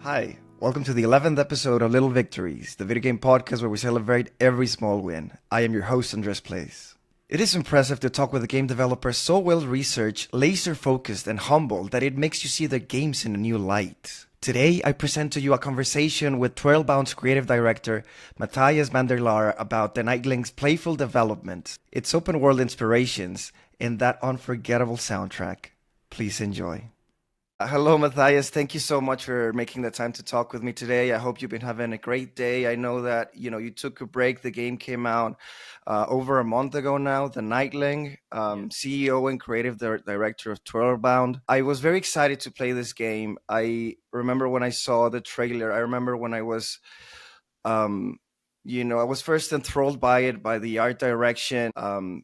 Hi, welcome to the 11th episode of Little Victories, the video game podcast where we celebrate every small win. I am your host, AndresPlays. It is impressive to talk with a game developer so well researched, laser focused, and humble that it makes you see their games in a new light. Today, I present to you a conversation with Twirlbound's creative director, Matthijs Van der Laar, about the Knightling's playful development, its open world inspirations, and that unforgettable soundtrack. Please enjoy. Hello, Matthias. Thank you so much for making the time to talk with me today. I hope you've been having a great day. I know that you took a break. The game came out over a month ago now. The Knightling, CEO and creative director of Twirlbound. I was very excited to play this game. I remember when I saw the trailer. I remember when I was um, I was first enthralled by it, by the art direction,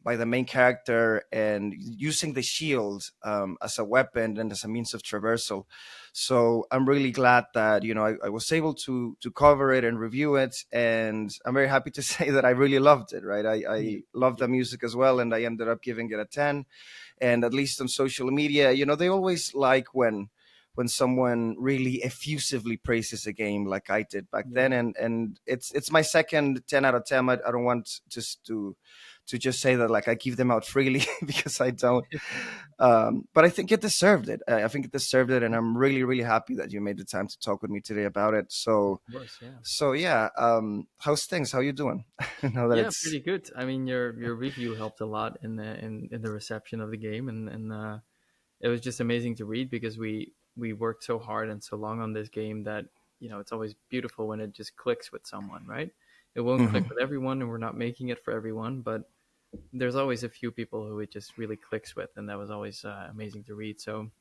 by the main character, and using the shield as a weapon and as a means of traversal. So I'm really glad that I was able to cover it and review it, and I'm very happy to say that I really loved it. Right, I loved the music as well, and I ended up giving it a 10. And at least on social media, they always like when someone really effusively praises a game like I did back then. And it's my second 10 out of 10. I don't want just to just say that like I give them out freely because I don't. But I think it deserved it. I think it deserved it, and I'm really really happy that you made the time to talk with me today about it. So Of course, yeah. so yeah, how's things? How you doing? Now that Yeah, it's pretty good. I mean, your review helped a lot in the reception of the game, and it was just amazing to read because we worked so hard and so long on this game that it's always beautiful when it just clicks with someone, right? It won't click Mhm. with everyone, and we're not making it for everyone, but there's always a few people who it just really clicks with, and that was always amazing to read. So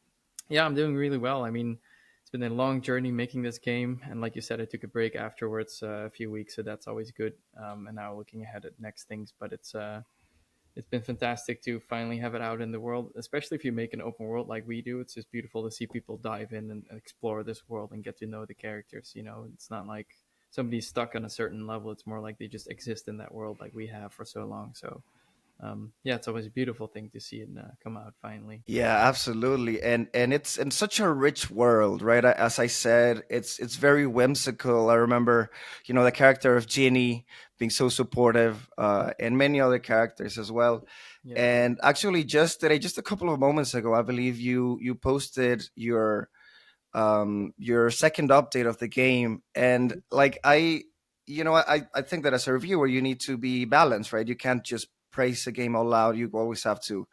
yeah, I'm doing really well. I mean, it's been a long journey making this game, and like you said, I took a break afterwards, a few weeks, so that's always good. And now looking ahead at next things, but it's been fantastic to finally have it out in the world, especially if you make an open world like we do. It's just beautiful to see people dive in and explore this world and get to know the characters. It's not like somebody's stuck on a certain level. It's more like they just exist in that world like we have for so long. So yeah, it's always a beautiful thing to see it come out finally. Yeah, absolutely. And it's in such a rich world, right? As I said, it's very whimsical. I remember, the character of Ginny being so supportive, and many other characters as well. Yeah. And actually just today, just a couple of moments ago, I believe you posted your second update of the game. And like I think that as a reviewer, you need to be balanced, right? You can't just praise a game all loud. You always have to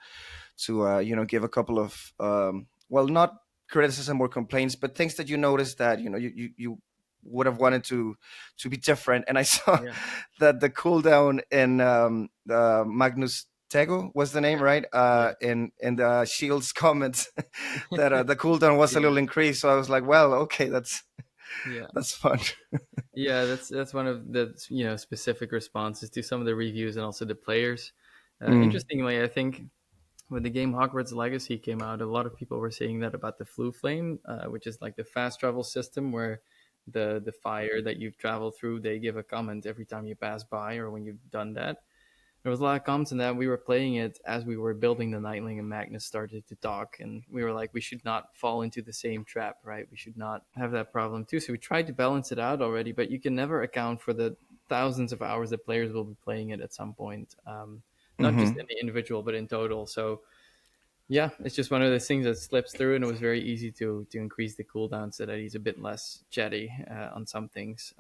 give a couple of well, not criticism or complaints, but things that you noticed that you would have wanted to be different. And I saw Yeah. that the cooldown in Magnus Tego was the name, Yeah. right? Yeah. In the Shield's comments, that the cooldown was a Yeah. little increased. So I was like, well, okay, Yeah. that's fun. Yeah, that's one of the specific responses to some of the reviews and also the players. Mm. Interestingly, I think when the game Hogwarts Legacy came out, a lot of people were saying that about the Flu Flame, which is like the fast travel system where the fire that you've traveled through, they give a comment every time you pass by or when you've done that. There was a lot of comments on that. We were playing it as we were building the Nightling, and Magnus started to talk, and we were like, we should not fall into the same trap, right? We should not have that problem too. So we tried to balance it out already, but you can never account for the thousands of hours that players will be playing it at some point, not just Hmm. in the individual, but in total. So yeah, it's just one of those things that slips through, and it was very easy to increase the cooldown so that he's a bit less chatty on some things.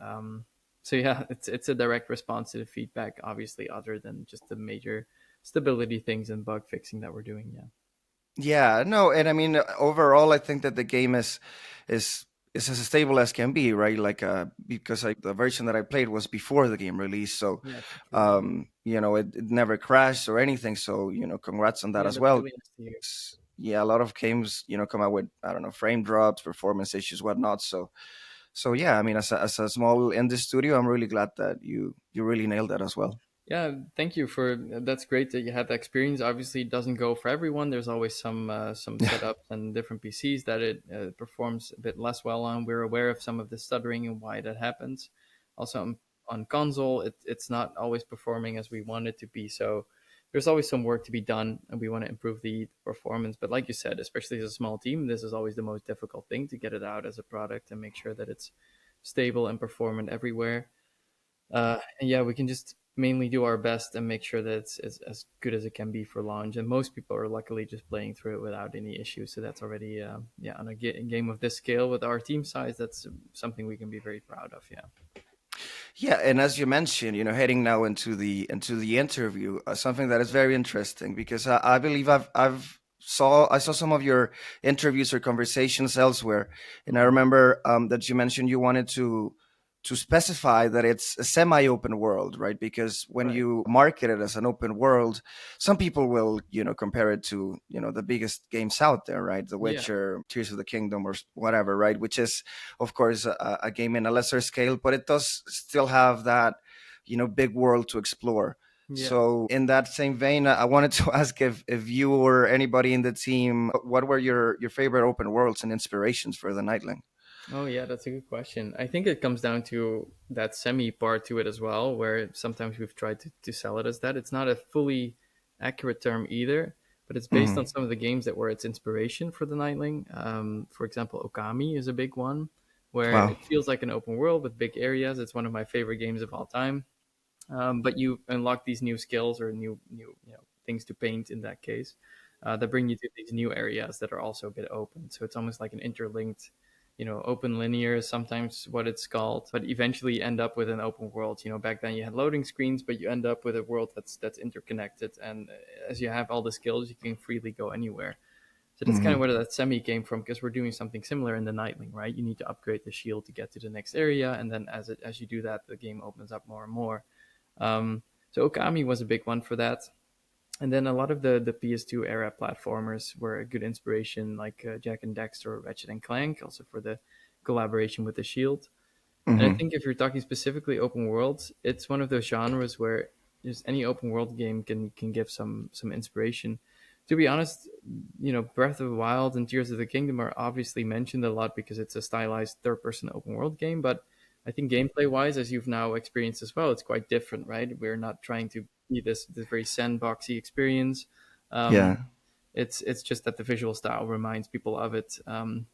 So yeah, it's a direct response to the feedback, obviously, other than just the major stability things and bug fixing that we're doing. Yeah, Yeah, no, and I mean overall, I think that the game is is as stable as can be, right? Like, because the version that I played was before the game release, so yeah, true. it never crashed or anything. So congrats on that Yeah, as that's well. really nice to hear. Yeah, a lot of games come out with, I don't know, frame drops, performance issues, whatnot. So yeah, I mean, as a small indie studio, I'm really glad that you really nailed that as well. Yeah, thank you for that's great that you had that experience. Obviously, it doesn't go for everyone. There's always some setups and different PCs that it performs a bit less well on. We're aware of some of the stuttering and why that happens. Also on console, it's not always performing as we want it to be. So there's always some work to be done, and we want to improve the performance. But like you said, especially as a small team, this is always the most difficult thing, to get it out as a product and make sure that it's stable and performant everywhere. And yeah, we can just mainly do our best and make sure that it's as good as it can be for launch. And most people are luckily just playing through it without any issues. So that's already, yeah, on a game of this scale with our team size, that's something we can be very proud of. Yeah. Yeah, and as you mentioned, heading now into the interview, something that is very interesting because I believe I saw some of your interviews or conversations elsewhere, and I Hmm. remember that you mentioned you wanted to specify that it's a semi-open world, right? Because when Right. you market it as an open world, some people will, compare it to, the biggest games out there, right? The Yeah. Witcher, Tears of the Kingdom, or whatever, right? Which is, of course, a game in a lesser scale, but it does still have that, big world to explore. Yeah. So, in that same vein, I wanted to ask if you or anybody in the team, what were your favorite open worlds and inspirations for the Nightling? Oh yeah, that's a good question. I think it comes down to that semi part to it as well, where sometimes we've tried to sell it as that. It's not a fully accurate term either, but it's based on Hmm. some of the games that were its inspiration for the Nightling. For example, Okami is a big one, where Wow. it feels like an open world with big areas. It's one of my favorite games of all time. But you unlock these new skills or new things to paint in that case, that bring you to these new areas that are also a bit open. So it's almost like an interlinked, open linear is sometimes what it's called, but eventually you end up with an open world. Back then you had loading screens, but you end up with a world that's interconnected, and as you have all the skills, you can freely go anywhere. So that's kind of Hmm. where that semi came from, because we're doing something similar in the Nightling, right? You need to upgrade the shield to get to the next area, and then as you do that, the game opens up more and more. So Okami was a big one for that. And then a lot of the PS2 era platformers were a good inspiration, like Jack and Daxter or Ratchet and Clank, also for the collaboration with the Shield. And I Hmm. think if you're talking specifically open worlds, it's one of those genres where just any open world game can give some inspiration. To be honest, Breath of the Wild and Tears of the Kingdom are obviously mentioned a lot because it's a stylized third person open world game, but I think gameplay wise, as you've now experienced as well, it's quite different, right? We're not trying to be this very sandboxy experience. Um, Yeah. it's just that the visual style reminds people of it. And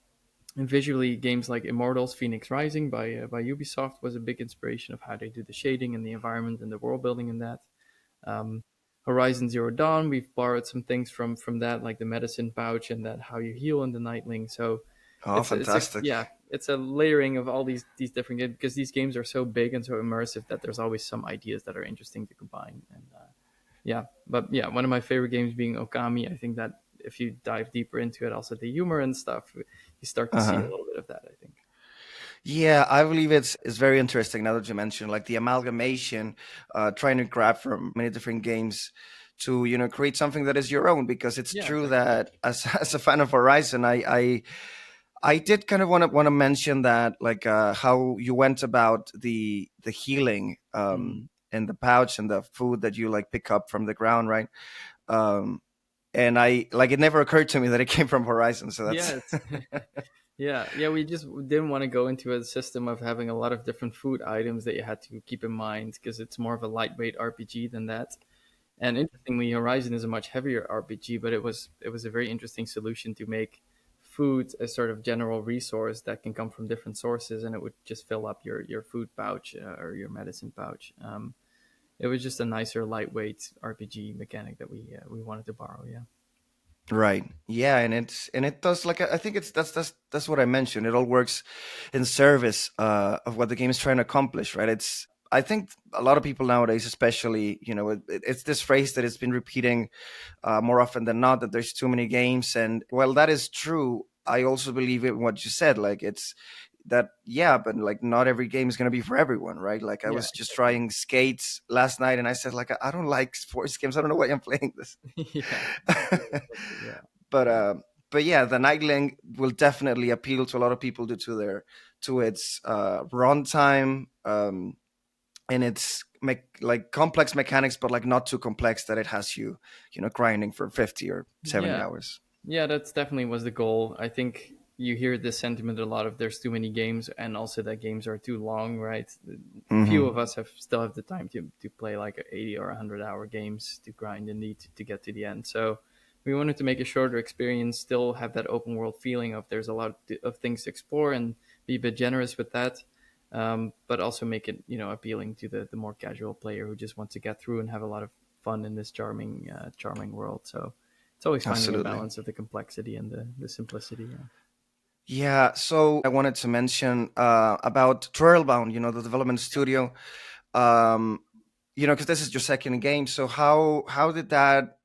visually, games like Immortals: Phoenix Rising by Ubisoft was a big inspiration of how they do the shading and the environment and the world building in that. Um, Horizon Zero Dawn, we've borrowed some things from that, like the medicine pouch and that how you heal in the Nightling. So Oh, it's a fantastic. yeah, it's a layering of all these different games, because these games are so big and so immersive that there's always some ideas that are interesting to combine. And yeah, but yeah, one of my favorite games being Okami. I think that if you dive deeper into it, also the humor and stuff, you start to see a Uh-huh. little bit of that, I think. Yeah, I believe it's very interesting now that you mentioned like the amalgamation, trying to grab from many different games to create something that is your own. Because it's Yeah, true exactly. that as as a fan of Horizon, I did kind of want to mention that like how you went about the healing Hmm. and the pouch and the food that you like pick up from the ground, right? Um, and I like it never occurred to me that it came from Horizon, so that's Yeah, it's yeah. We just didn't want to go into a system of having a lot of different food items that you had to keep in mind, because it's more of a lightweight RPG than that. And interestingly, Horizon is a much heavier RPG, but it was a very interesting solution to make food a sort of general resource that can come from different sources, and it would just fill up your food pouch or your medicine pouch. It was just a nicer, lightweight RPG mechanic that we wanted to borrow. Yeah. right. Yeah, and it does like I think it's that's what I mentioned. It all works in service of what the game is trying to accomplish, right? It's I think a lot of people nowadays, especially, it's this phrase that has been repeating more often than not, that there's too many games. And while that is true, I also believe in what you said. Like it's that, yeah, but like not every game is going to be for everyone, right? Like I Yeah. was just Exactly. trying Skates last night, and I said like I don't like sports games. I don't know why I'm playing this. Yeah. Exactly. Yeah. but uh, but yeah, the Nightling will definitely appeal to a lot of people due to its runtime. And it's like complex mechanics, but like not too complex that it has you grinding for 50 or 70 Yeah. hours. Yeah, that's definitely was the goal. I think you hear this sentiment a lot of there's too many games, and also that games are too long, right? Few Mm-hmm. of us still have the time to play like 80 or 100-hour games to grind and need to get to the end. So we wanted to make a shorter experience, still have that open world feeling of there's a lot of things to explore and be a bit generous with that. But also make it, appealing to the more casual player who just wants to get through and have a lot of fun in this charming world. So it's always finding a Absolutely. balance of the complexity and the simplicity. Yeah. Yeah, so I wanted to mention about Twirlbound, the development studio. Um, because this is your second game. So how did that,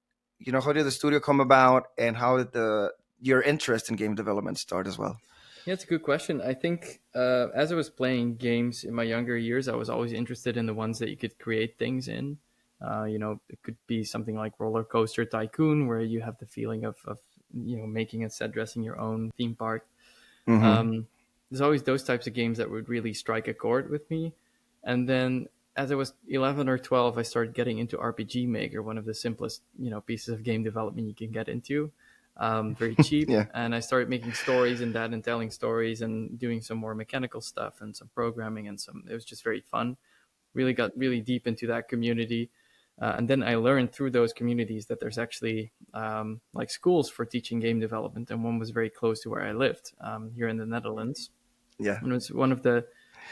how did the studio come about, and how did the your interest in game development start as well? Yeah, it's a good question. I think as I was playing games in my younger years, I was always interested in the ones that you could create things in. It could be something like Roller Coaster Tycoon, where you have the feeling of making a set dressing your own theme park. Mm-hmm. There's always those types of games that would really strike a chord with me. And then as I was 11 or 12, I started getting into RPG Maker, one of the simplest, pieces of game development you can get into. Very cheap. Yeah. And I started making stories in that and telling stories and doing some more mechanical stuff and some programming and it was just very fun. Really got really deep into that community. And then I learned through those communities that there's actually like schools for teaching game development, and one was very close to where I lived here in the Netherlands, Yeah. and it was one of the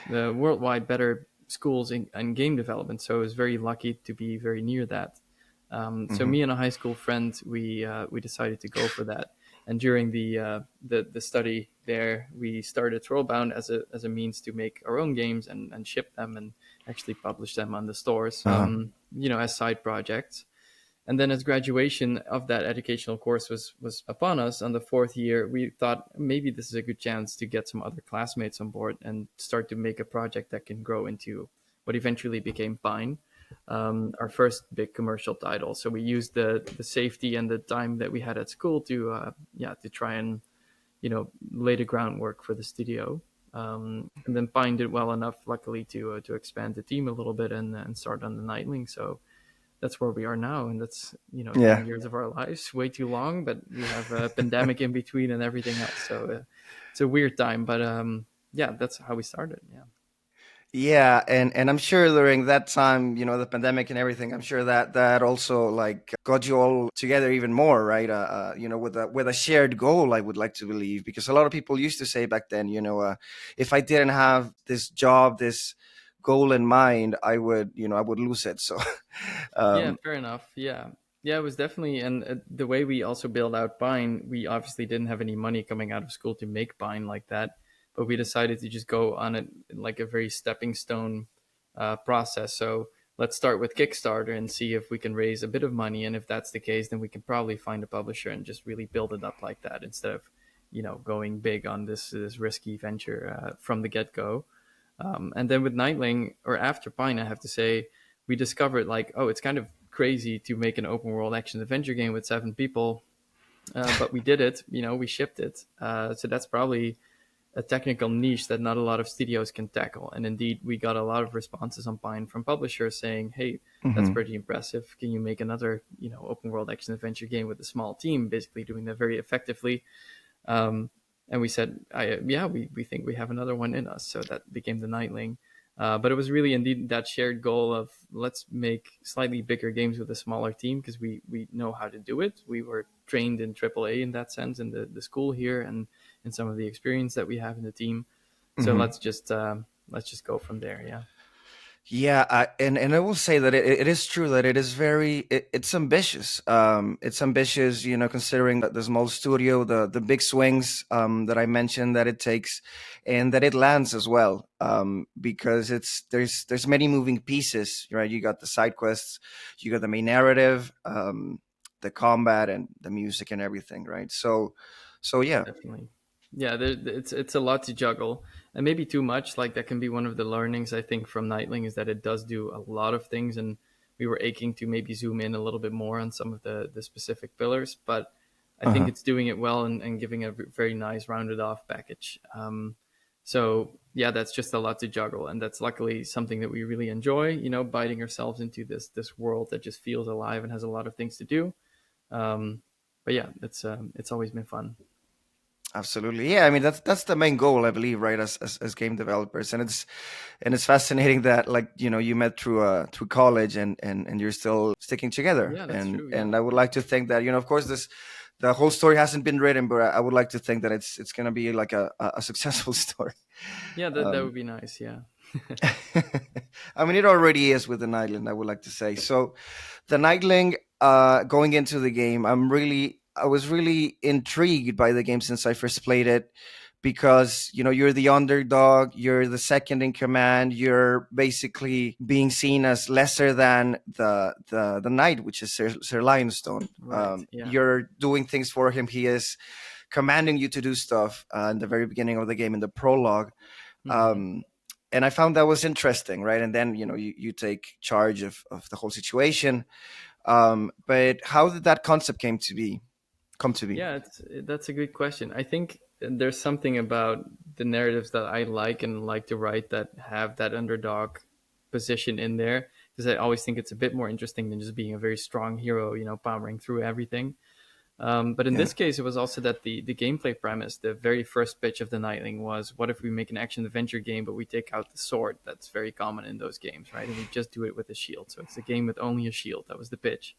worldwide better schools in game development. So I was very lucky to be very near that. So Mm-hmm. me and a high school friend, we decided to go for that. And during the study there, we started Twirlbound as a means to make our own games and ship them and actually publish them on the stores, Uh-huh. as side projects. And then as graduation of that educational course was upon us on the fourth year, we thought maybe this is a good chance to get some other classmates on board and start to make a project that can grow into what eventually became Pine, our first big commercial title. So we used the safety and the time that we had at school to try and lay the groundwork for the studio. And then Pine did well enough, luckily, to expand the team a little bit and start on the Knightling. So that's where we are now, and that's Yeah. 10 years of our lives, way too long, but we have a pandemic in between and everything else, so it's a weird time, but yeah, that's how we started. Yeah. Yeah, and I'm sure during that time, the pandemic and everything, I'm sure that also like got you all together even more, right? With a shared goal, I would like to believe, because a lot of people used to say back then, if I didn't have this job, this goal in mind, I would lose it. So, Yeah, um, fair enough. Yeah, it was definitely, and the way we also built out Pine, we obviously didn't have any money coming out of school to make Pine like that, but we decided to just go on it like a very stepping stone process. So let's start with Kickstarter and see if we can raise a bit of money, and if that's the case, then we can probably find a publisher and just really build it up like that instead of going big on this risky venture from the get go. And then with Knightling, or after Pine, I have to say, we discovered like, oh, it's kind of crazy to make an open world action adventure game with 7 people, but we did it. We shipped it. So that's probably a technical niche that not a lot of studios can tackle. And indeed, we got a lot of responses on Pine from publishers saying, "Hey, that's mhm. pretty impressive. Can you make another, open world action adventure game with a small team, basically doing that very effectively?" Um, and we said, yeah, we think we have another one in us. So that became the Knightling. But it was really indeed that shared goal of let's make slightly bigger games with a smaller team because we know how to do it. We were trained in AAA in that sense in the school here and in some of the experience that we have in the team. So Mhm. let's just go from there. Yeah. Yeah, and I will say that it is true that it is it's ambitious. It's ambitious, considering that the small studio, the big swings that I mentioned that it takes, and that it lands as well. Because there's many moving pieces, right? You got the side quests, you got the main narrative, the combat and the music and everything, right? So yeah. Definitely. Yeah, it's a lot to juggle, and maybe too much. Like that can be one of the learnings I think from Nightling is that it does do a lot of things, and we were aching to maybe zoom in a little bit more on some of the specific pillars. But I think Uh-huh. it's doing it well and giving a very nice rounded off package. So yeah, that's just a lot to juggle, and that's luckily something that we really enjoy. Biting ourselves into this world that just feels alive and has a lot of things to do. Um, but yeah, it's always been fun. Absolutely. Yeah, I mean that's the main goal, I believe, right, as game developers. And it's fascinating that, like, you met through college, and you're still sticking together. Yeah, that's And true. Yeah, and I would like to think that, of course, the whole story hasn't been written, but I would like to think that it's going to be like a successful story. yeah, that Um would be nice. Yeah. I mean, it already is with the Nightling, I would like to say. So the Nightling, going into the game, I was really intrigued by the game since I first played it, because you're the underdog, you're the second in command, you're basically being seen as lesser than the knight, which is Sir Lionstone. Right. Yeah. You're doing things for him. He is commanding you to do stuff in the very beginning of the game, in the prologue. Hmm. um, and I found that was interesting, right? And then you take charge of the whole situation. But how did that concept come to be? Yeah, that's a good question. I think there's something about the narratives that I like and like to write that have that underdog position in there, because I always think it's a bit more interesting than just being a very strong hero, powering through everything. But in Yeah. this case, it was also that the gameplay premise, the very first pitch of the Knightling was, what if we make an action adventure game, but we take out the sword? That's very common in those games, right? And we just do it with a shield. So it's a game with only a shield. That was the pitch.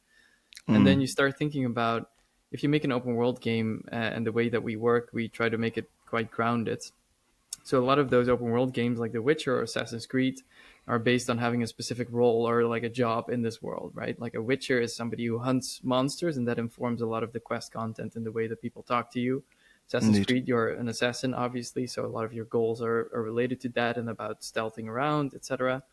And then Mm, you start thinking about, if you make an open world game, and the way that we work, we try to make it quite grounded. So a lot of those open world games like The Witcher or Assassin's Creed are based on having a specific role or like a job in this world, right? Like a Witcher is somebody who hunts monsters, and that informs a lot of the quest content and the way that people talk to you. Assassin's indeed. Creed, you're an assassin, obviously, so a lot of your goals are related to that and about stealthing around, etc.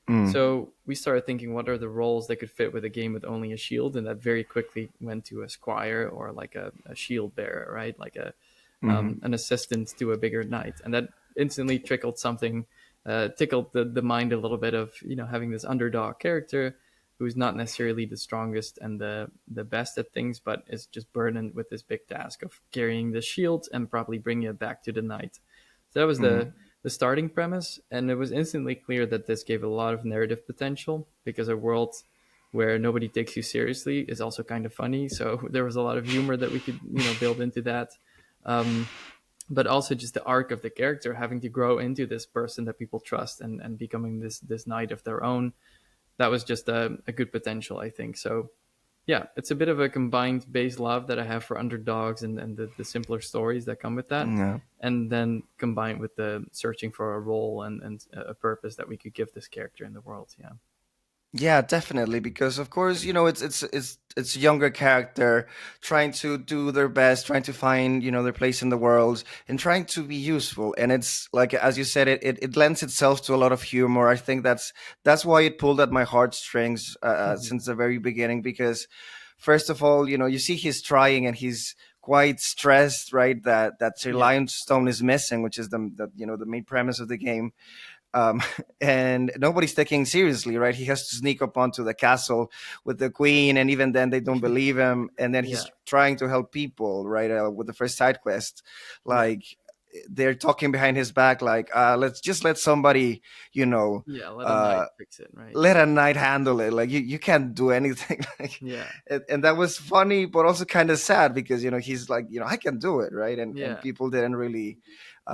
Mm, So we started thinking, what are the roles that could fit with a game with only a shield, and that very quickly went to a squire or like a shield bearer, right? Like hmm. an assistant to a bigger knight, and that instantly trickled something, tickled the mind a little bit of having this underdog character who's not necessarily the strongest and the best at things, but is just burdened with this big task of carrying the shield and probably bringing it back to the knight. So that was Hmm. the starting premise, and it was instantly clear that this gave a lot of narrative potential, because a world where nobody takes you seriously is also kind of funny. So there was a lot of humor that we could build into that. Um, but also just the arc of the character having to grow into this person that people trust, and becoming this knight of their own. That was just a good potential, I think. So yeah, it's a bit of a combined base love that I have for underdogs, and the simpler stories that come with that, Yeah. and then combined with the searching for a role and a purpose that we could give this character in the world. Yeah. Yeah, definitely. Because of course, it's a younger character trying to do their best, trying to find their place in the world, and trying to be useful. And it's like, as you said, it lends itself to a lot of humor. I think that's why it pulled at my heartstrings since the very beginning. Because first of all, you see he's trying, and he's quite stressed, right? That Sir Yeah. Lionstone is missing, which is the main premise of the game. um, and nobody's taking seriously, right? He has to sneak up onto the castle with the queen, and even then they don't believe him. And then Yeah. he's trying to help people, right? With the first side quest, Yeah. like they're talking behind his back, like, let's just let somebody, you know, Yeah. Let a uh, knight fix it, right? let a knight handle it. Like you can't do anything. Like, Yeah. and that was funny, but also kind of sad, because he's like, I can do it, right? And Yeah. people didn't really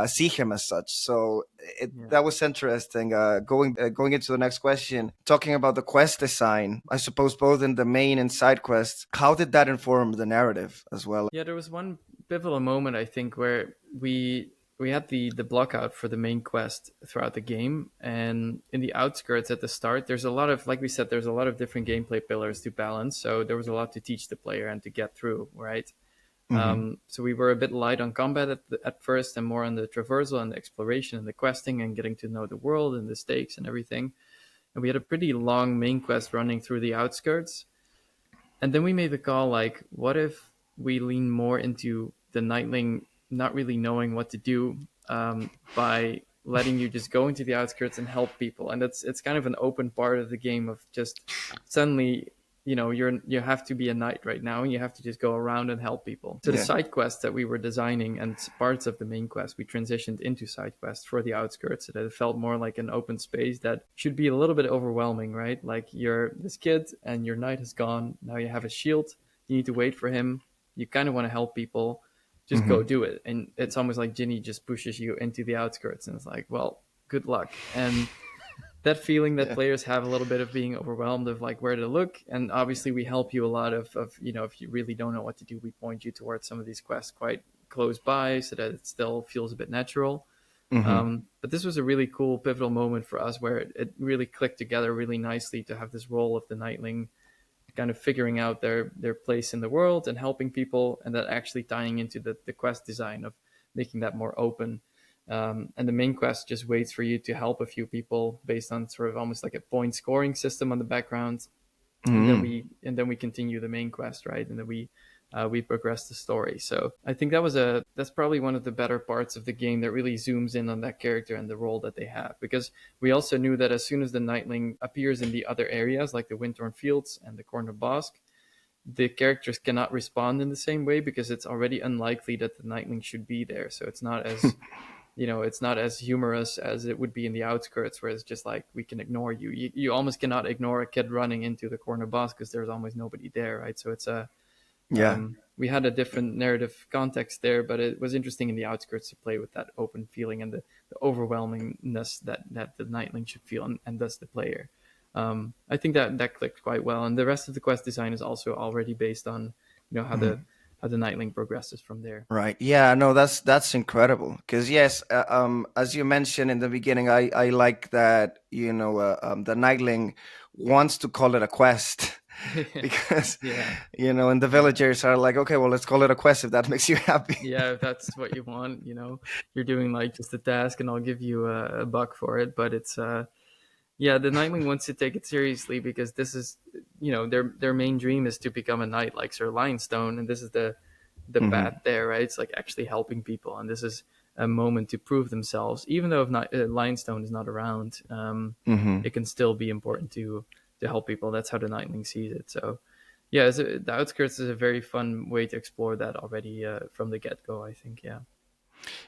see him as such. So Yeah. that was interesting. Going into the next question, talking about the quest design, I suppose both in the main and side quests, how did that inform the narrative as well? Yeah, there was one pivotal moment, I think, where we had the block out for the main quest throughout the game, and in the outskirts at the start, there's a lot of, like we said, there's a lot of different gameplay pillars to balance. So there was a lot to teach the player and to get through, right? Hmm. So we were a bit light on combat at first, and more on the traversal and the exploration and the questing and getting to know the world and the stakes and everything. And we had a pretty long main quest running through the outskirts, and then we made the call, like, what if we lean more into the Nightling not really knowing what to do, by letting you just go into the outskirts and help people. And it's kind of an open part of the game of just suddenly, you have to be a knight right now, and you have to just go around and help people. So the Yeah. side quests that we were designing and parts of the main quest, we transitioned into side quests for the outskirts, so that it felt more like an open space that should be a little bit overwhelming, right? Like, you're this kid and your knight has gone, now you have a shield, you need to wait for him, you kind of want to help people, just go do it. And it's almost like Ginny just pushes you into the outskirts, and it's like, well, good luck. And that feeling that Yeah. players have a little bit of being overwhelmed of like where to look. And obviously we help you a lot of if you really don't know what to do, we point you towards some of these quests quite close by so that it still feels a bit natural. But this was a really cool pivotal moment for us where it really clicked together really nicely to have this role of the Knightling kind of figuring out their place in the world and helping people, and that actually tying into the quest design of making that more open. And the main quest just waits for you to help a few people based on sort of almost like a point scoring system on the background, and then we continue the main quest, right? And then we progress the story. So I think that's probably one of the better parts of the game that really zooms in on that character and the role that they have, because we also knew that as soon as the Knightling appears in the other areas like the Windthorn Fields and the Corner Bosque, the characters cannot respond in the same way because it's already unlikely that the Knightling should be there. So it's not as it's not as humorous as it would be in the outskirts, where it's just like, we can ignore you. You almost cannot ignore a kid running into the Corner Bosque because there's almost nobody there, right? So it's Yeah. we had a different narrative context there, but it was interesting in the outskirts to play with that open feeling and the overwhelmingness that the Knightling should feel, and thus the player. I think that clicked quite well, and the rest of the quest design is also already based on how the Knightling progresses from there. Right. Yeah. No, that's incredible. Because yes, as you mentioned in the beginning, I like that the Nightling wants to call it a quest, because Yeah. and the villagers are like, okay, well, let's call it a quest if that makes you happy. Yeah, if that's what you want, you're doing like just a task and I'll give you a buck for it. But it's yeah, the Knightling wants to take it seriously, because this is their main dream is to become a knight like Sir Lionstone, and this is the path there, right? It's like actually helping people, and this is a moment to prove themselves. Even though if not, Lionstone is not around, it can still be important to help people. That's how the Knightling sees it. So yeah, the outskirts is a very fun way to explore that already from the get-go, I think. Yeah.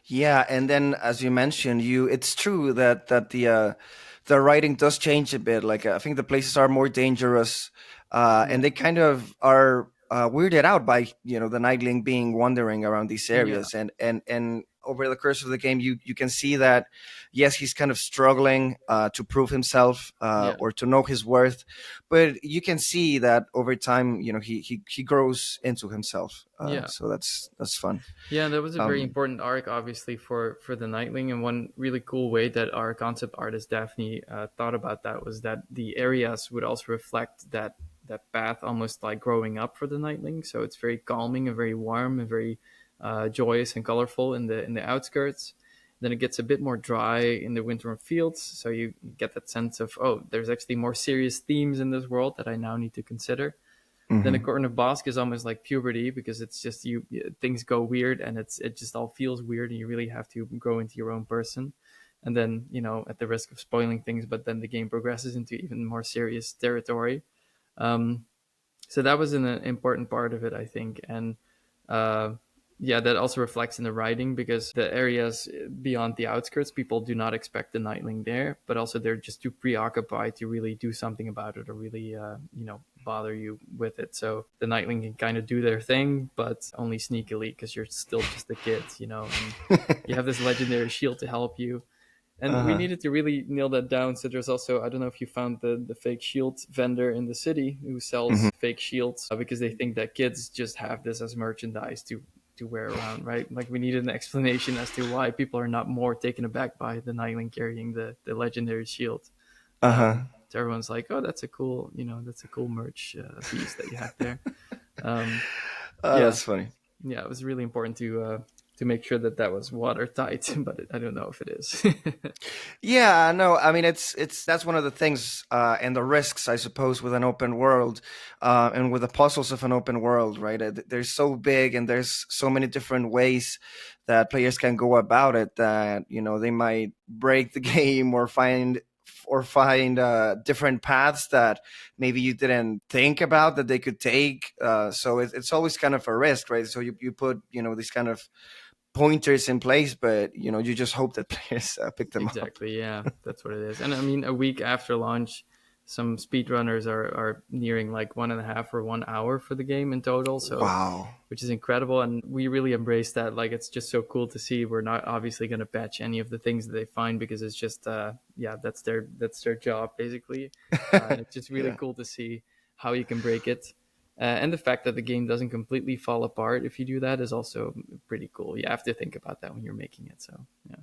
Yeah, and then as you mentioned, it's true that the writing does change a bit. Like, I think the places are more dangerous, and they kind of are weirded out by the Nightling being wandering around these Yeah. areas, and over the course of the game, you can see that yes, he's kind of struggling to prove himself, Yeah. or to know his worth, but you can see that over time, he grows into himself. Yeah. So that's fun. Yeah, that was a very Um, important arc, obviously, for the Nightling. And one really cool way that our concept artist Daphne thought about that was that the areas would also reflect that path, almost like growing up for the Nightling. So it's very calming and very warm and very joyous and colorful in the outskirts. Then it gets a bit more dry in the Windthorn Fields, so you get that sense of, oh, there's actually more serious themes in this world that I now need to consider. Then the Corner Bosque is almost like puberty, because it's just things go weird, and it just all feels weird, and you really have to grow into your own person. And then at the risk of spoiling things, but then the game progresses into even more serious territory. Um, so that was an important part of it, I think. And yeah, that also reflects in the writing, because the areas beyond the outskirts, people do not expect the Nightling there, but also they're just too preoccupied to really do something about it, or really bother you with it. So the Nightling can kind of do their thing, but only sneakily, because you're still just a kid, and you have this legendary shield to help you. And we uh-huh. needed to really nail that down. So there's also, I don't know if you found the fake shield vendor in the city who sells fake shields, because they think that kids just have this as merchandise to wear around, right? Like, we needed an explanation as to why people are not more taken aback by the Nightling carrying the legendary shield. Uh-huh. So everyone's like, oh, that's a cool, that's a cool merch piece that you have there. Um, Oh, yeah, that's funny. yeah, it was really important to make sure that was watertight, but I don't know if it is. Yeah, no, I mean, it's that's one of the things, and the risks, I suppose, with an open world, and with the puzzles of an open world, right? They're so big, and there's so many different ways that players can go about it, that they might break the game, or find different paths that maybe you didn't think about that they could take. So it's always kind of a risk, right? So you put these kind of pointers in place, but you just hope that players pick them up. Exactly. Yeah, that's what it is. And I mean, a week after launch, Some speedrunners are nearing like 1.5 or 1 hour for the game in total. So, Wow. which is incredible, and we really embrace that. Like, it's just so cool to see. We're not obviously going to patch any of the things that they find, because it's just yeah, that's their job basically. And it's just really Yeah. cool to see how you can break it. And the fact that the game doesn't completely fall apart if you do that is also pretty cool. You have to think about that when you're making it. So yeah.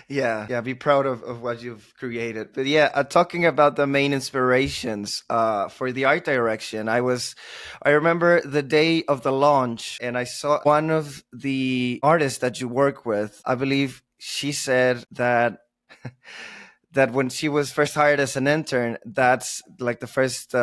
Yeah, be proud of what you've created. But yeah, talking about the main inspirations for the art direction, I remember the day of the launch, and I saw one of the artists that you work with. I believe she said that that when she was first hired as an intern, that's like the first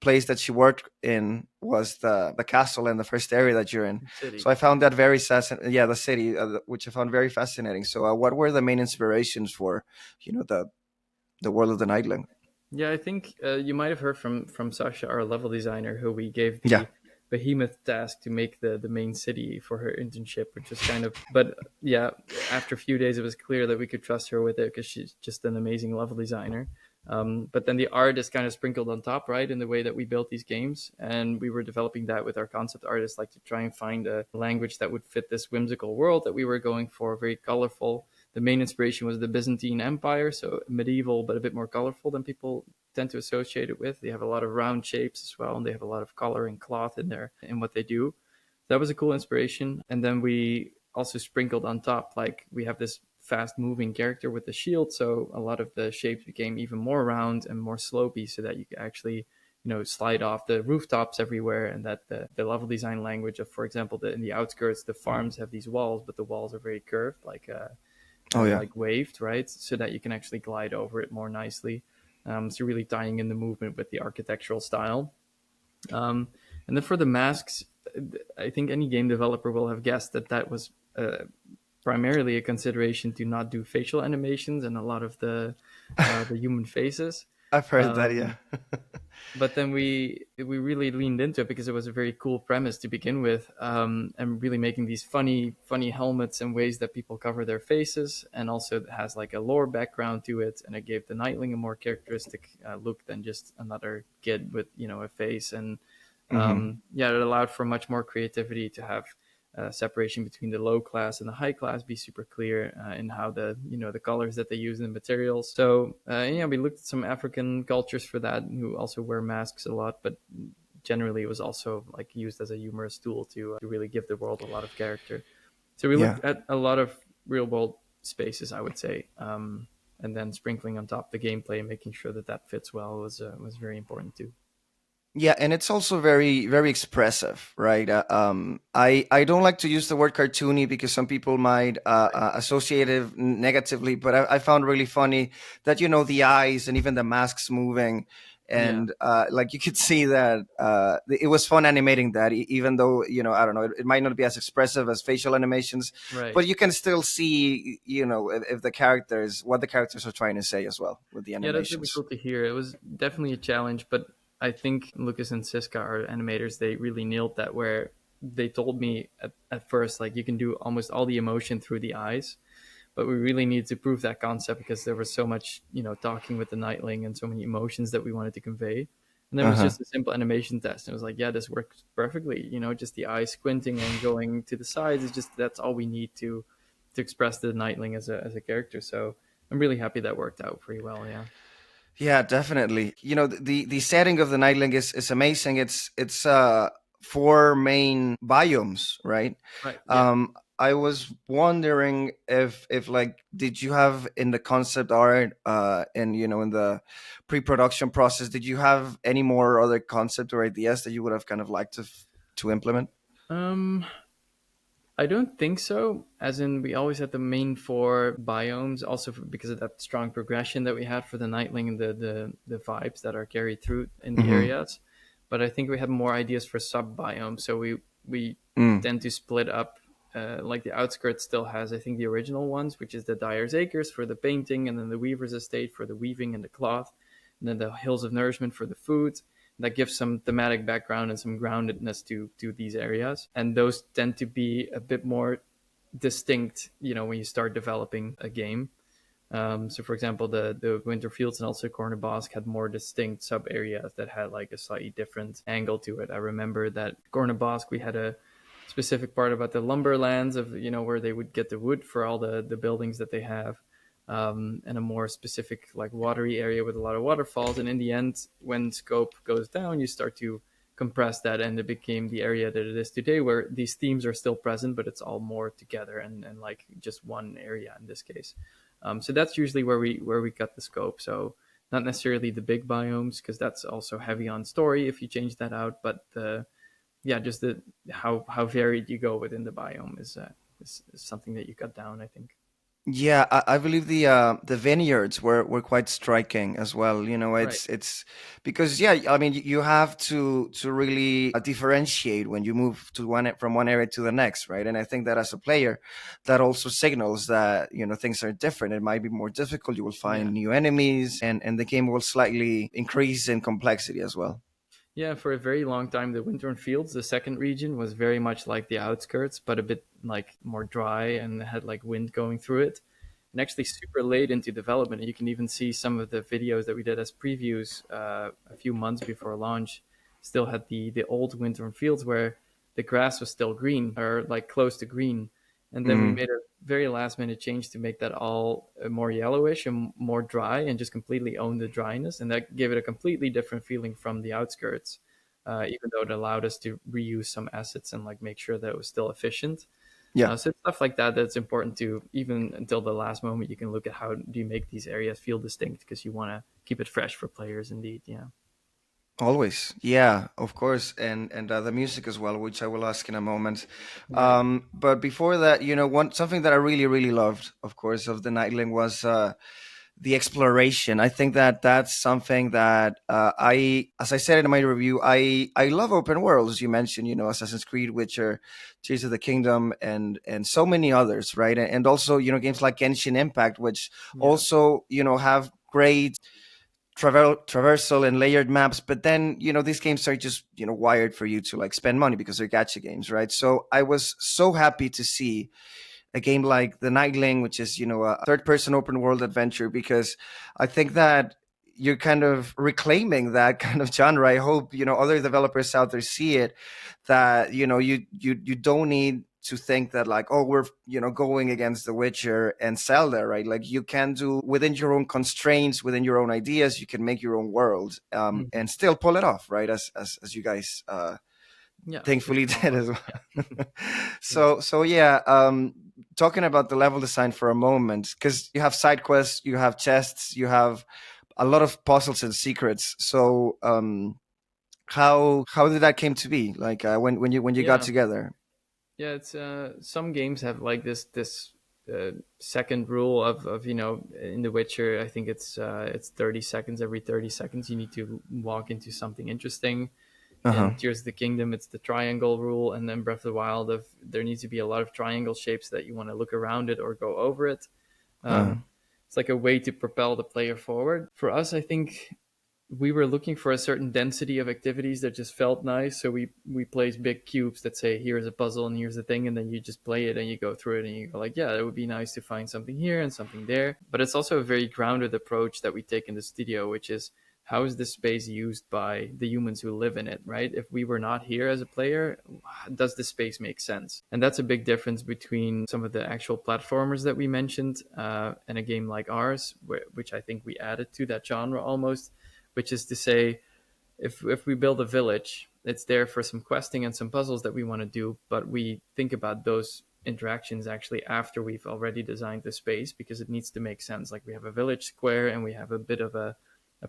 place that she worked in was the castle in the first area that you're in. City. So I found that very fascinating. Yeah, the city, which I found very fascinating. So, what were the main inspirations for, the world of the Knightling? Yeah, I think you might have heard from Sasha, our level designer, who we gave Yeah. the behemoth task to make the main city for her internship, which was kind of. But yeah, after a few days, it was clear that we could trust her with it, because she's just an amazing level designer. But then the art is kind of sprinkled on top, right, in the way that we built these games, and we were developing that with our concept artists, like to try and find a language that would fit this whimsical world that we were going for, very colorful. The main inspiration was the Byzantine Empire, so medieval but a bit more colorful than people tend to associate it with. They have a lot of round shapes as well, and they have a lot of color and cloth in there in what they do. That was a cool inspiration. And then we also sprinkled on top, like we have this fast moving character with the shield, so a lot of the shapes became even more round and more slopey, so that you could actually slide off the rooftops everywhere, and that the level design language of, for example, in the outskirts, the farms have these walls, but the walls are very curved, Oh yeah. like waved, right? So that you can actually glide over it more nicely. So really tying in the movement with the architectural style. And then for the masks, I think any game developer will have guessed that that was primarily a consideration to not do facial animations and a lot of the human faces. I've heard that. Yeah. Um, but then we really leaned into it because it was a very cool premise to begin with, and really making these funny helmets and ways that people cover their faces, and also it has like a lore background to it, and it gave the Knightling a more characteristic look than just another kid with a face. And Hmm. yeah, it allowed for much more creativity to have separation between the low class and the high class be super clear in how the colors that they use in the materials. So yeah, we looked at some African cultures for that, who also wear masks a lot, but generally it was also like used as a humorous tool to really give the world a lot of character. So we Yeah. looked at a lot of real world spaces, I would say, and then sprinkling on top the gameplay and making sure that that fits well was very important too. Yeah, and it's also very, very expressive, right? I don't like to use the word cartoony because some people might associate it negatively, but I found really funny that the eyes and even the masks moving, Yeah, and like you could see that it was fun animating that, even though I don't know, it might not be as expressive as facial animations, right. but you can still see if the characters what the characters are trying to say as well with the Yeah, that's really animations. cool to hear. It was definitely a challenge, but I think Lucas and Siska, our animators, they really nailed that. Where they told me at first, like, you can do almost all the emotion through the eyes, but we really need to prove that concept because there was so much, talking with the Nightling and so many emotions that we wanted to convey. And then it Uh was huh. just a simple animation test. And it was like, yeah, this works perfectly. Just the eyes squinting and going to the sides is just that's all we need to express the Nightling as a character. So I'm really happy that worked out pretty well. Yeah. Yeah, definitely. The setting of the Nightling is amazing. It's four main biomes, right? Right. Yeah. I was wondering if like did you have in the concept art and in the pre-production process, did you have any more other concept or ideas that you would have kind of liked to implement? Um, I don't think so. As in, we always had the main four biomes, also because of that strong progression that we had for the Nightling and the vibes that are carried through in the Mm-hmm. areas. But I think we have more ideas for sub biomes. So we Mm. tend to split up. Like the outskirts still has, I think, the original ones, which is the Dyer's Acres for the painting, and then the Weaver's Estate for the weaving and the cloth, and then the Hills of Nourishment for the food. That gives some thematic background and some groundedness to these areas, and those tend to be a bit more distinct when you start developing a game. So, for example, the Winter Fields and also Corner Bosque had more distinct sub areas that had like a slightly different angle to it. I remember that Corner Bosque, we had a specific part about the lumberlands of where they would get the wood for all the buildings that they have, and a more specific like watery area with a lot of waterfalls. And in the end, when scope goes down, you start to compress that, and it became the area that it is today, where these themes are still present, but it's all more together and like just one area in this case. So that's usually where we cut the scope. So not necessarily the big biomes, because that's also heavy on story if you change that out, but just the how varied you go within the biome is something that you cut down, I think. Yeah, I believe the vineyards were quite striking as well. You know, Right. it's because yeah, I mean you have to really differentiate when you move to from one area to the next, right? And I think that as a player, that also signals that things are different. It might be more difficult. You will Yeah. find new enemies, and the game will slightly increase in complexity as well. Yeah, for a very long time, the Wintern Fields, the second region, was very much like the outskirts, but a bit like more dry and had like wind going through it. And actually, super late into development, you can even see some of the videos that we did as previews a few months before launch. Still had the old Wintern Fields where the grass was still green or like close to green, and then we Mm, made a very last minute change to make that all more yellowish and more dry, and just completely own the dryness, and that gave it a completely different feeling from the outskirts. Even though it allowed us to reuse some assets and like make sure that it was still efficient. yeah. So it's stuff like that that's important to, even until the last moment, you can look at how do you make these areas feel distinct, because you want to keep it fresh for players. Indeed, yeah. Always, yeah, of course, and the music as well, which I will ask in a moment. Right. But before that, one something that I really loved, of course, of the Nightling was the exploration. I think that that's something that as I said in my review, I love open worlds. You mentioned, Assassin's Creed, Witcher, Tears of the Kingdom, and so many others, right? And also, games like Genshin Impact, which Yeah. also, have great traversal and layered maps, but then these games are just wired for you to like spend money because they're gacha games, right? So I was so happy to see a game like the Knightling, which is a third person open world adventure, because I think that you're kind of reclaiming that kind of genre. I hope other developers out there see it, that you don't need to think that like, oh, we're going against The Witcher and Zelda, right? Like you can do within your own constraints, within your own ideas, you can make your own world, Mhm. and still pull it off, right? As you guys Yeah, for thankfully small did as budget. well. Yeah. Yeah. So yeah, talking about the level design for a moment, because you have side quests, you have chests, you have a lot of puzzles and secrets. So how did that came to be? Like when you got Yeah. together? Yeah, it's some games have like this second rule of in The Witcher. I think it's 30 seconds. Every 30 seconds, you need to walk into something interesting. Uh huh. In Tears of the Kingdom, it's the triangle rule, and then Breath of the Wild, of there needs to be a lot of triangle shapes that you want to look around it or go over it. Uh Um, it's like a way to propel the player forward. For us, I think we were looking for a certain density of activities that just felt nice. So we placed big cubes that say here's a puzzle and here's the thing, and then you just play it and you go through it and you go like, yeah, it would be nice to find something here and something there. But it's also a very grounded approach that we take in the studio, which is how is this space used by the humans who live in it, right? If we were not here as a player, does the space make sense? And that's a big difference between some of the actual platformers that we mentioned, and a game like ours, which I think we added to that genre almost, which is to say, if we build a village, it's there for some questing and some puzzles that we want to do, but we think about those interactions actually after we've already designed the space, because it needs to make sense. Like we have a village square and we have a bit of a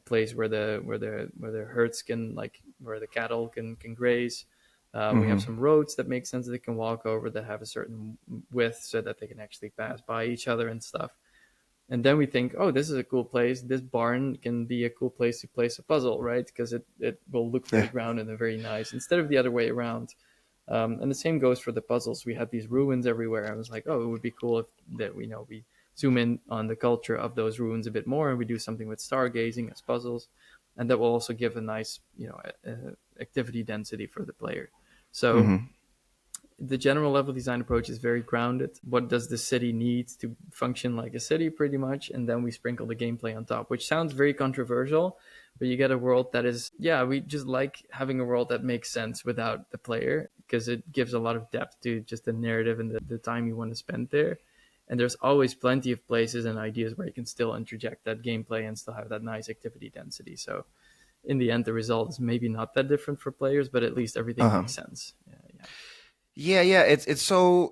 place where the herds can, like where the cattle can graze. We have hmm. some roads that make sense that they can walk over, that have a certain width so that they can actually pass by each other and stuff. And then we think, oh, this is a cool place. This barn can be a cool place to place a puzzle, right? Because it will look very Yeah. grounded and very nice, instead of the other way around. And the same goes for the puzzles. We had these ruins everywhere. I was like, oh, it would be cool if that we zoom in on the culture of those ruins a bit more, and we do something with stargazing as puzzles, and that will also give a nice activity density for the player. So Hmm. The general level design approach is very grounded. What does the city need to function like a city, pretty much? And then we sprinkle the gameplay on top, which sounds very controversial, but you get a world that is, yeah, we just like having a world that makes sense without the player, because it gives a lot of depth to just the narrative and the time you want to spend there. And there's always plenty of places and ideas where you can still interject that gameplay and still have that nice activity density. So in the end, the result is maybe not that different for players, but at least everything Uh-huh. makes sense. Yeah, yeah. Yeah, yeah, it's so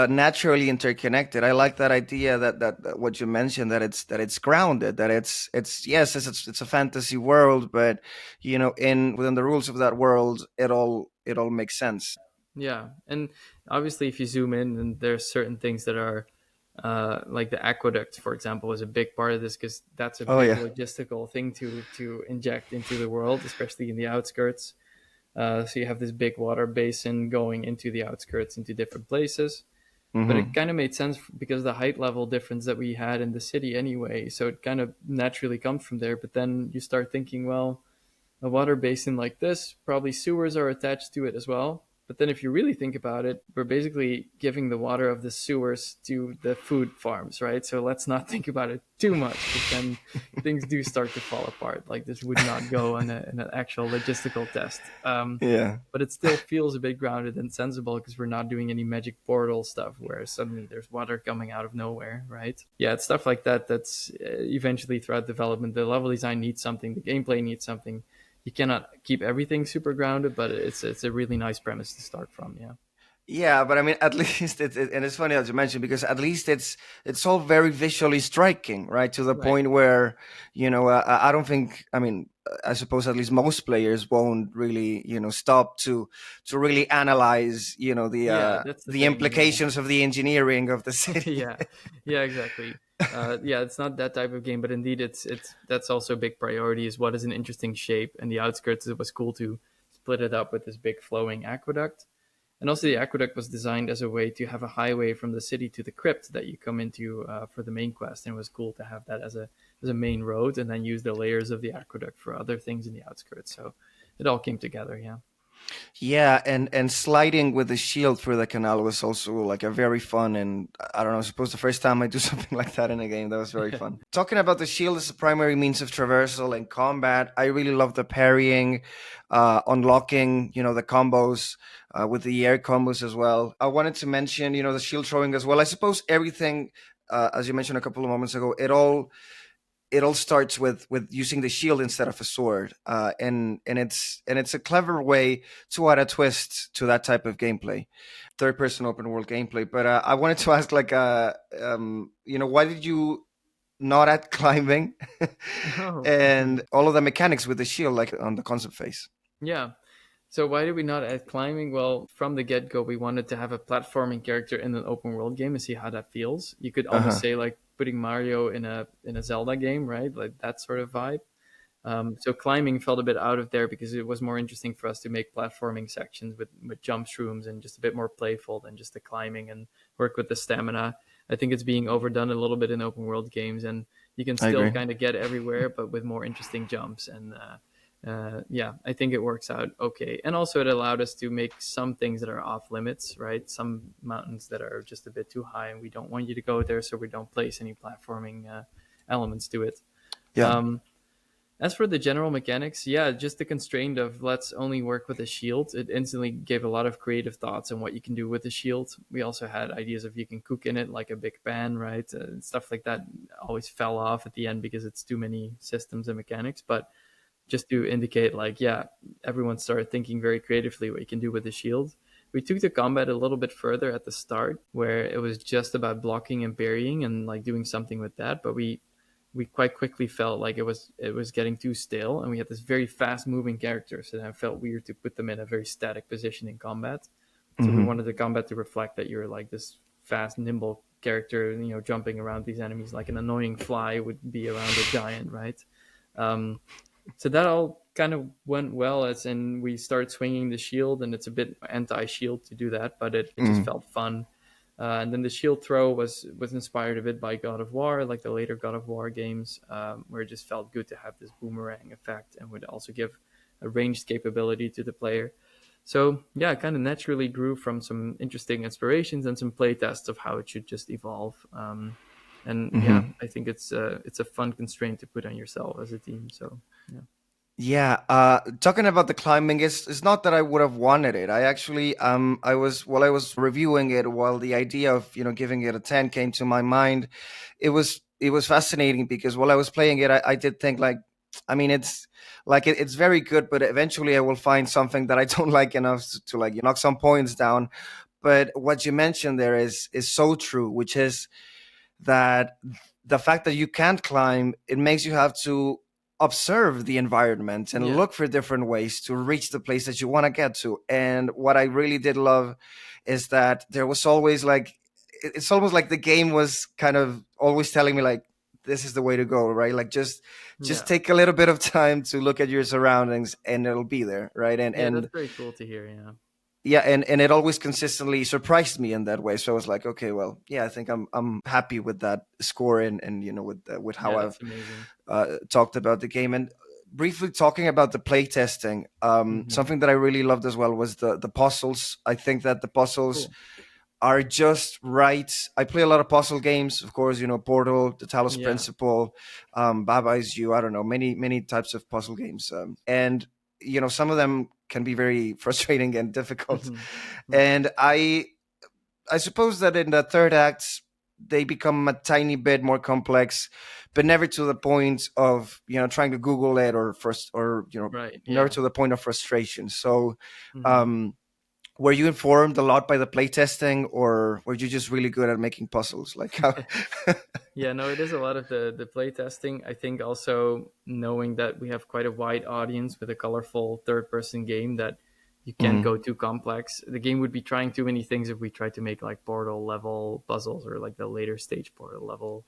naturally interconnected. I like that idea that what you mentioned, that it's grounded, that it's yes, it's a fantasy world, but in within the rules of that world, it all makes sense. Yeah, and obviously, if you zoom in, and there's certain things that are like the aqueduct, for example, was a big part of this, because that's a Oh big yeah. logistical thing to inject into the world, especially in the outskirts. So you have this big water basin going into the outskirts, into different places. But it Mm-hmm. kind of made sense because of the height level difference that we had in the city anyway. So it kind of naturally comes from there. But then you start thinking, well, a water basin like this, probably sewers are attached to it as well. But then if you really think about it, we're basically giving the water of the sewers to the food farms, right? So let's not think about it too much, because then things do start to fall apart. Like this would not go in an actual logistical test. Yeah. But it still feels a bit grounded and sensible, because we're not doing any magic portal stuff where suddenly there's water coming out of nowhere, right? Yeah, it's stuff like that that's eventually throughout development. The level design needs something, the gameplay needs something. You cannot keep everything super grounded, but it's a really nice premise to start from. Yeah. Yeah, but I mean, at least and it's funny as you mentioned, because at least it's all very visually striking, right? To the Right. point where I don't think, I mean, I suppose at least most players won't really stop to really analyze the Yeah, uh, that's the the thing. Yeah. implications of the engineering of the city. Yeah. Yeah. Exactly. Yeah, it's not that type of game, but indeed, it's that's also a big priority. Is what is an interesting shape, and the outskirts. It was cool to split it up with this big flowing aqueduct. And also, the aqueduct was designed as a way to have a highway from the city to the crypt that you come into for the main quest. And it was cool to have that as a main road, and then use the layers of the aqueduct for other things in the outskirts. So it all came together. Yeah. Yeah, and sliding with the shield through the canal was also like a very fun, and I don't know, I suppose the first time I do something like that in a game, that was very fun. Talking about the shield as a primary means of traversal and combat, I really love the parrying, unlocking, the combos, with the air combos as well. I wanted to mention, the shield throwing as well. I suppose everything, as you mentioned a couple of moments ago, it all starts with using the shield instead of a sword, and it's a clever way to add a twist to that type of gameplay, third person open world gameplay. But I wanted to ask, like, why did you not add climbing Oh. and all of the mechanics with the shield, like on the concept phase? Yeah. So why did we not add climbing? Well, from the get go, we wanted to have a platforming character in an open world game and see how that feels. You could almost Uh-huh. say like putting Mario in a Zelda game, right? Like that sort of vibe. So climbing felt a bit out of there, because it was more interesting for us to make platforming sections with jump shrooms and just a bit more playful than just the climbing, and work with the stamina. I think it's being overdone a little bit in open world games, and you can I still agree. kind of get everywhere, but with more interesting jumps. And yeah, I think it works out okay. And also, it allowed us to make some things that are off limits, right? Some mountains that are just a bit too high, and we don't want you to go there, so we don't place any platforming elements to it. Yeah. Um, as for the general mechanics, yeah, just the constraint of let's only work with a shield, it instantly gave a lot of creative thoughts on what you can do with the shield. We also had ideas of you can cook in it like a big pan, right? Stuff like that always fell off at the end because it's too many systems and mechanics. But just to indicate, like, yeah, everyone started thinking very creatively what you can do with the shield. We took the combat a little bit further at the start, where it was just about blocking and parrying and like doing something with that. But we quite quickly felt like it was getting too stale, and we had this very fast moving character, so it felt weird to put them in a very static position in combat. So we Hmm. wanted the combat to reflect that you're like this fast, nimble character, jumping around these enemies like an annoying fly would be around a giant, right? Um, so that all kind of went well, as in we start swinging the shield, and it's a bit anti-shield to do that, but it just Hmm. felt fun. And then the shield throw was inspired a bit by God of War, like the later God of War games, where it just felt good to have this boomerang effect, and would also give a ranged capability to the player. So yeah, it kind of naturally grew from some interesting inspirations and some play tests of how it should just evolve. And yeah, Hmm. I think it's a fun constraint to put on yourself as a team. So yeah. Yeah, talking about the climbing, it's not that I would have wanted it. I actually, I was reviewing it while the idea of giving it a 10 came to my mind. It was fascinating because while I was playing it, I did think like, I mean, it's like it's very good, but eventually I will find something that I don't like enough to like knock some points down. But what you mentioned there is so true, which is that the fact that you can't climb, it makes you have to observe the environment and Yeah. look for different ways to reach the place that you want to get to. And what I really did love is that there was always like, it's almost like the game was kind of always telling me like, this is the way to go, right? Like just Yeah. take a little bit of time to look at your surroundings and it'll be there, right? and Yeah, that's and very cool to hear. Yeah. yeah, and it always consistently surprised me in that way. So I was like, okay, well, yeah, I think I'm happy with that score and with Yeah, how I've that's amazing. talked about the game. And briefly talking about the playtesting, Hmm. something that I really loved as well was the puzzles. I think that the puzzles Cool. are just right. I play a lot of puzzle games, of course, Portal, the Talos Yeah. Principle, Baba Is You. I don't know, many types of puzzle games, and some of them can be very frustrating and difficult. Hmm. Yeah. And I suppose that in the third act they become a tiny bit more complex, but never to the point of trying to Google it or first or Right. never Yeah. to the point of frustration. So. Hmm. Um, were you informed a lot by the playtesting, or were you just really good at making puzzles? Like how? Yeah, no, it is a lot of the play testing. I think also knowing that we have quite a wide audience with a colorful third person game that you can't Mhm. go too complex. The game would be trying too many things if we tried to make like Portal level puzzles or like the later stage Portal level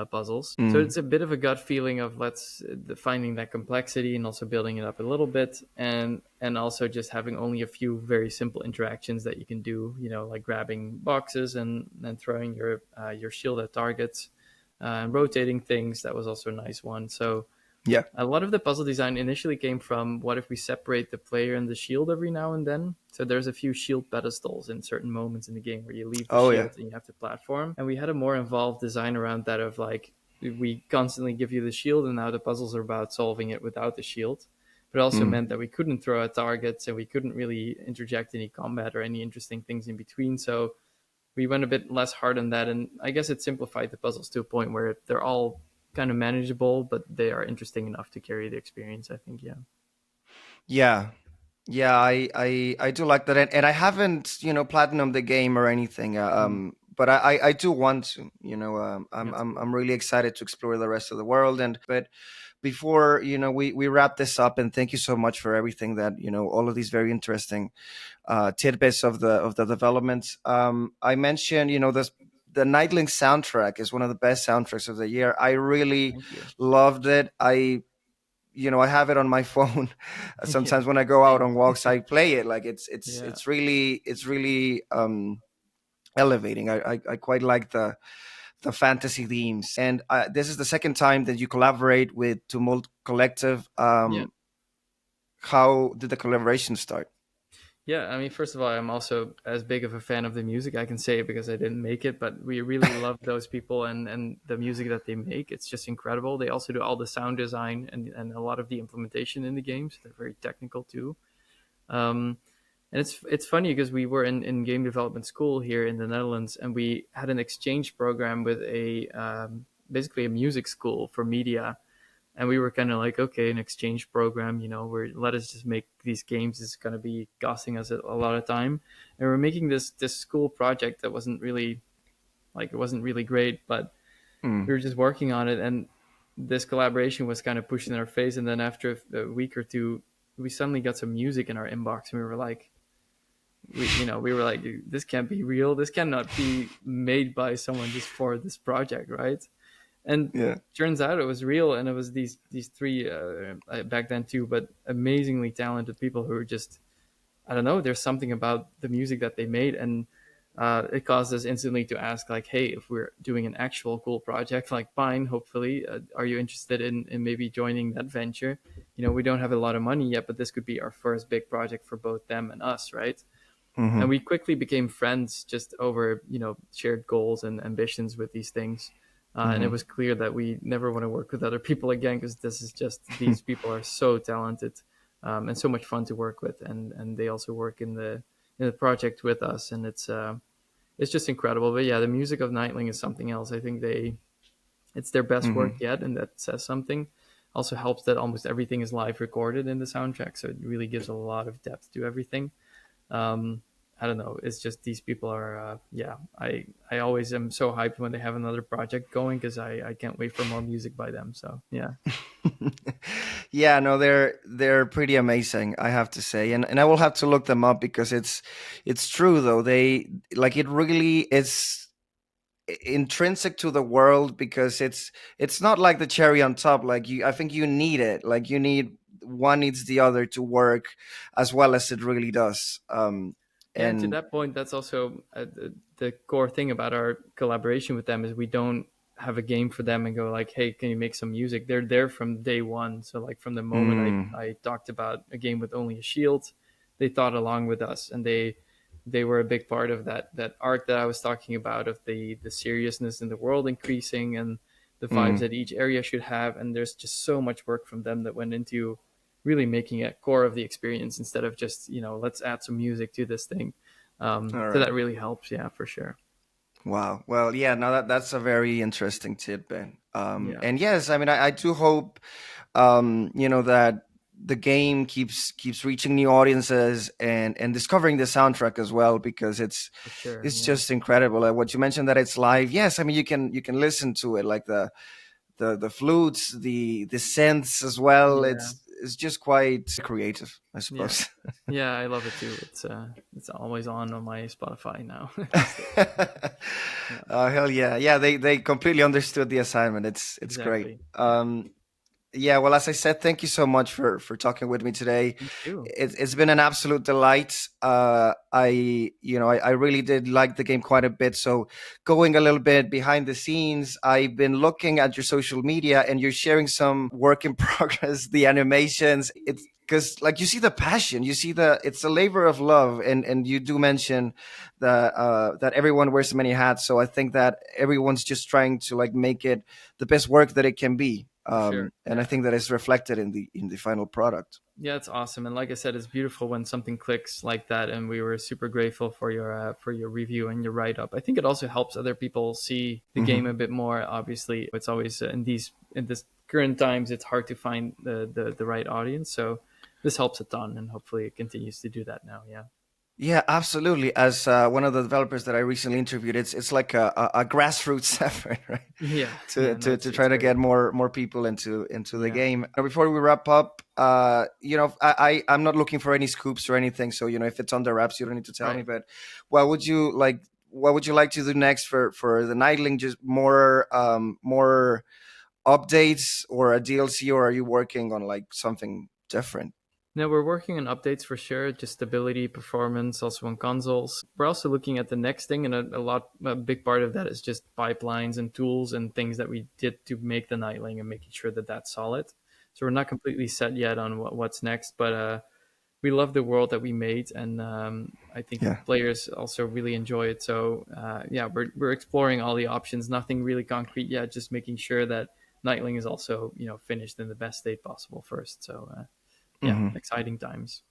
puzzles. So Mm. it's a bit of a gut feeling of finding that complexity and also building it up a little bit, and also just having only a few very simple interactions that you can do. Like grabbing boxes and then throwing your shield at targets, and rotating things. That was also a nice one. So Yeah. a lot of the puzzle design initially came from what if we separate the player and the shield every now and then. So there's a few shield pedestals in certain moments in the game where you leave the Oh yeah. shield and you have to platform. And we had a more involved design around that of like, we constantly give you the shield and now the puzzles are about solving it without the shield. But it also Mm. meant that we couldn't throw at targets and we couldn't really interject any combat or any interesting things in between. So we went a bit less hard on that, and I guess it simplified the puzzles to a point where they're all kind of manageable, but they are interesting enough to carry the experience. I think, yeah. Yeah. Yeah. I do like that, and I haven't platinum the game or anything. Mhm. But I do want to. That's I'm cool. really excited to explore the rest of the world. And but before we wrap this up, and thank you so much for everything that all of these very interesting tidbits of the development. I mentioned, the Knightling soundtrack is one of the best soundtracks of the year. I really Thank you. loved it. I have it on my phone. Yeah, Sometimes when I go out same. on walks, I play it. Like Yeah, it's really elevating. I quite like the fantasy themes. And this is the second time that you collaborate with Tumult Collective. yeah. How did the collaboration start? Yeah, I mean, first of all, I'm also as big of a fan of the music. I can say it because I didn't make it, but we really love those people and the music that they make. It's just incredible. They also do all the sound design and a lot of the implementation in the games. They're very technical too. Um, and it's funny because we were in game development school here in the Netherlands, and we had an exchange program with a basically a music school for media, and we were kind of like, okay, an exchange program, where let us just make these games. It's going to be costing us a lot of time, and we're making this school project that wasn't really like it wasn't really great, but Mm, we were just working on it, and this collaboration was kind of pushed in our face. And then after a week or two, we suddenly got some music in our inbox, and we were like, we were like, this can't be real. This cannot be made by someone just for this project, right? And yeah. turns out it was real, and it was these three back then too, but amazingly talented people who were just, I don't know, there's something about the music that they made, and it caused us instantly to ask like, hey, if we're doing an actual cool project like Pine, hopefully, are you interested in maybe joining that venture? We don't have a lot of money yet, but this could be our first big project for both them and us, right? Mm-hmm. And we quickly became friends just over shared goals and ambitions with these things. And it Mm-hmm. was clear that we never want to work with other people again, because these people are so talented, and so much fun to work with, and they also work in the project with us, and it's just incredible. But yeah, the music of Knightling is something else. I think it's their best Mm-hmm. work yet, and that says something. Also helps that almost everything is live recorded in the soundtrack, so it really gives a lot of depth to everything. um, I don't know. It's just these people are, yeah. I always am so hyped when they have another project going, because I can't wait for more music by them. So yeah, Yeah, no, they're pretty amazing, I have to say, and I will have to look them up because it's true though. They like it really is intrinsic to the world because it's not like the cherry on top. Like I think you need it. Like you need one needs the other to work as well as it really does. yeah. And to And that point, that's also the core thing about our collaboration with them is we don't have a game for them and go like, hey, can you make some music? They're there from day one. So like from the moment mm, I talked about a game with only a shield, they thought along with us, and they were a big part of that art that I was talking about, of the seriousness in the world increasing, and the vibes mm, that each area should have. And there's just so much work from them that went into really making it core of the experience, instead of just let's add some music to this thing. all So right. that really helps, yeah, for sure. Wow. Well, yeah, no, that's a very interesting tidbit. Yeah, And yes, I mean, I do hope, that the game keeps reaching new audiences and discovering the soundtrack as well because for sure. it's Yeah, just incredible. What you mentioned that it's live. Yes, I mean you can listen to it like the flutes, the synths as well. yeah, It's just quite creative, I yeah, suppose. yeah. I love it too. It's always on my Spotify now. Still. Yeah, Oh hell yeah, yeah! They completely understood the assignment. It's great. exactly. Yeah, Yeah, well, as I said, thank you so much for talking with me today. me too. It's been an absolute delight. I really did like the game quite a bit. So, going a little bit behind the scenes, I've been looking at your social media, and you're sharing some work in progress, the animations. It's because, like, you see the passion, you see it's a labor of love, and you do mention that everyone wears many hats. So I think that everyone's just trying to like make it the best work that it can be, For sure. and I Yeah. think that is reflected in the final product. Yeah, it's awesome, and like I said, it's beautiful when something clicks like that. And we were super grateful for your review and your write up. I think it also helps other people see the game Hmm. a bit more. Obviously, it's always in this current times, it's hard to find the right audience. So this helps a ton, and hopefully it continues to do that now. Yeah, Yeah, absolutely. As one of the developers that I recently interviewed, it's like a grassroots effort, right? yeah, To, yeah. No, to to it's try to great. get more people into the Yeah, game. Now, before we wrap up, I'm not looking for any scoops or anything. So if it's on the wraps, you don't need to tell right. me. But what would you like? What would you like to do next for the Nightling? Just more updates or a DLC, or are you working on like something different? Now we're working on updates for sure, just stability, performance, also on consoles. We're also looking at the next thing, and a big part of that is just pipelines and tools and things that we did to make the Nightling, and making sure that that's solid. So we're not completely set yet on what's next, but we love the world that we made, and I think Yeah. players also really enjoy it. So yeah, we're exploring all the options. Nothing really concrete yet, just making sure that Nightling is also finished in the best state possible first. So yeah, Hmm. exciting times.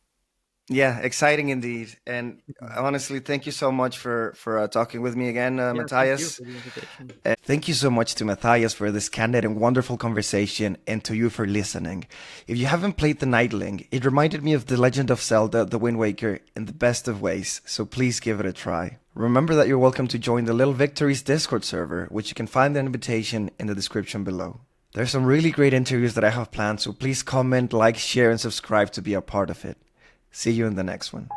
Yeah, exciting indeed. And Mhm. honestly, thank you so much for talking with me again, Yeah, thank you Matthias. for the invitation. Thank you so much to Matthias for this candid and wonderful conversation, and to you for listening. If you haven't played The Nightling, it reminded me of The Legend of Zelda: The Wind Waker in the best of ways, so please give it a try. Remember that you're welcome to join the Little Victories Discord server, which you can find the invitation in the description below. There's some really great interviews that I have planned, so please comment, like, share, and subscribe to be a part of it. See you in the next one.